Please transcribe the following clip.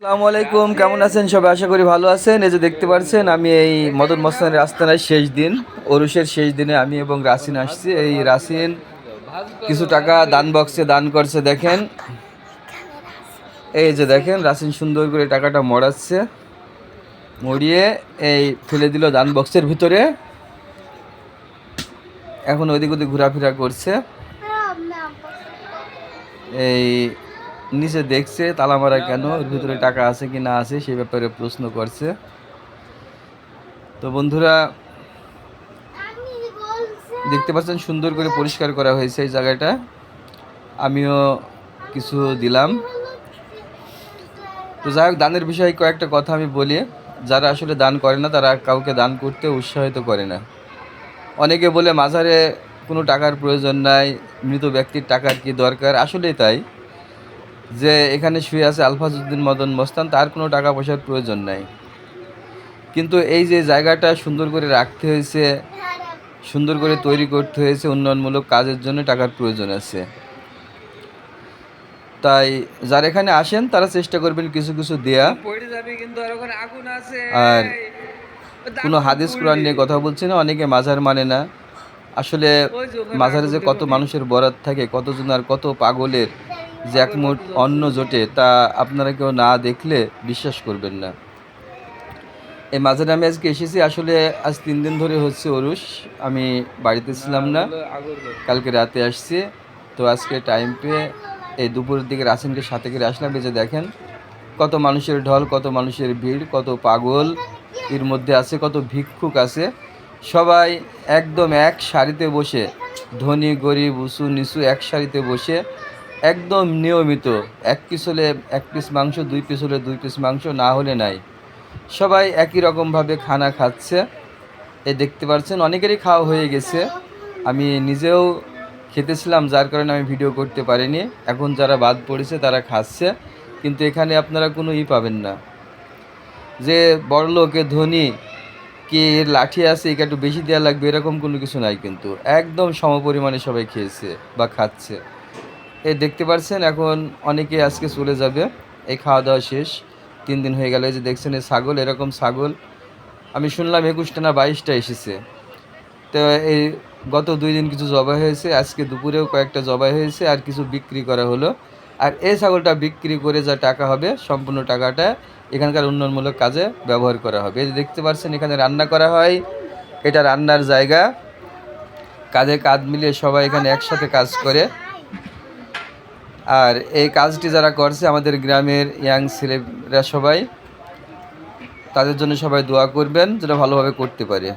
আসসালামু আলাইকুম, কেমন আছেন সবাই? আশা করি ভালো আছেন। এই যে দেখতে পাচ্ছেন, আমি এই মদন মস্তানের আস্তানার শেষ দিন, ওরুসের শেষ দিনে আমি এবং রাসিন আসছি। এই রাসিন কিছু টাকা দান বক্সে দান করছে, দেখেন। এই যে দেখেন, রাসিন সুন্দর করে টাকাটা মড়াচ্ছে, মরিয়ে এই ফেলে দিল দান বক্সের ভিতরে। এখন ওদিক ওদিক ঘোরাফেরা করছে, এই নিচে দেখছে তালা মারা কেন, এর ভিতরে টাকা আছে কি না আছে সেই ব্যাপারে প্রশ্ন করছে। তো বন্ধুরা, দেখতে পাচ্ছেন সুন্দর করে পরিষ্কার করা হয়েছে এই জায়গাটা। আমিও কিছু দিলাম। তো যাই হোক, দানের বিষয়ে কয়েকটা কথা আমি বলি। যারা আসলে দান করে না তারা কাউকে দান করতে উৎসাহিত করে না। অনেকে বলে মাজারে কোনো টাকার প্রয়োজন নাই, মৃত ব্যক্তির টাকার কি দরকার। আসলেই তাই, যে এখানে শুয়ে আছে আলফাজউদ্দিন মদন মস্তান, তার কোনো টাকা পয়সার প্রয়োজন নাই। কিন্তু এই যে জায়গাটা সুন্দর করে রাখতে হয়েছে, সুন্দর করে তৈরি করতে হয়েছে, উন্নয়নমূলক কাজের জন্য টাকার প্রয়োজন আছে। তাই যারা এখানে আসেন তারা চেষ্টা করবেন কিছু কিছু দেয়া। আর কোনো হাদিস কোরআন নিয়ে কথা বলছি না, অনেকে মাজার মানে না। আসলে মাজারে যে কত মানুষের বরাত থাকে, কতজন আর কত পাগলের যে একমুঠ অন্ন জোটে, তা আপনারা কেউ না দেখলে বিশ্বাস করবেন না। এই মাজারে আমি আজকে এসেছি, আসলে আজ 3 দিন ধরে হচ্ছে ওরুস। আমি বাড়িতে ছিলাম না, কালকে রাতে আসছি। তো আজকে টাইম পেয়ে এই দুপুরের দিকে রাসিনকে সাথে করে আসলাম। এই যে দেখেন, কত মানুষের ঢল, কত মানুষের ভিড়, কত পাগল এর মধ্যে আছে, কত ভিক্ষুক আছে। সবাই একদম এক সারিতে বসে, ধনী গরিব উঁচু নিচু এক সারিতে বসে একদম নিয়মিত, 1 পিস হলে 1 পিস মাংস, 2 পিস হলে 2 পিস মাংস, না হলে নাই। সবাই একই রকমভাবে খানা খাচ্ছে। এই দেখতে পাচ্ছেন, অনেকেরই খাওয়া হয়ে গেছে। আমি নিজেও খেতেছিলাম, যার কারণে আমি ভিডিও করতে পারিনি। এখন যারা বাদ পড়েছে তারা খাচ্ছে, কিন্তু এখানে আপনারা কোনো পাবেন না যে বড়লোক এ ধনী, কি এর লাঠি আছে একে একটু বেশি দেওয়া লাগবে, এরকম কোনো কিছু নাই। কিন্তু একদম সমপরিমাণে সবাই খেয়েছে বা খাচ্ছে। এই দেখতে পাচ্ছেন, এখন অনেকে আজকে চলে যাবে। এই খাওয়া দাওয়া শেষ, 3 দিন হয়ে গেল। এই যে দেখছেন, এই ছাগল, এরকম ছাগল আমি শুনলাম 21টা না 22টা এসেছে। তো এই গত 2 দিন কিছু জবাই হয়েছে, আজকে দুপুরেও কয়েকটা জবাই হয়েছে, আর কিছু বিক্রি করা হলো। আর এই ছাগলটা বিক্রি করে যা টাকা হবে, সম্পূর্ণ টাকাটা এখানকার উন্নয়নমূলক কাজে ব্যবহার করা হবে। এই যে দেখতে পাচ্ছেন, এখানে রান্না করা হয়, এটা রান্নার জায়গা। কাঁধে কাঁধ মিলিয়ে সবাই এখানে একসাথে কাজ করে। আর এই কাজটি যারা করছে আমাদের গ্রামের ইয়াং ছেলেরা সবাই, তাদের জন্য সবাই দোয়া করবেন যেন ভালোভাবে করতে পারে।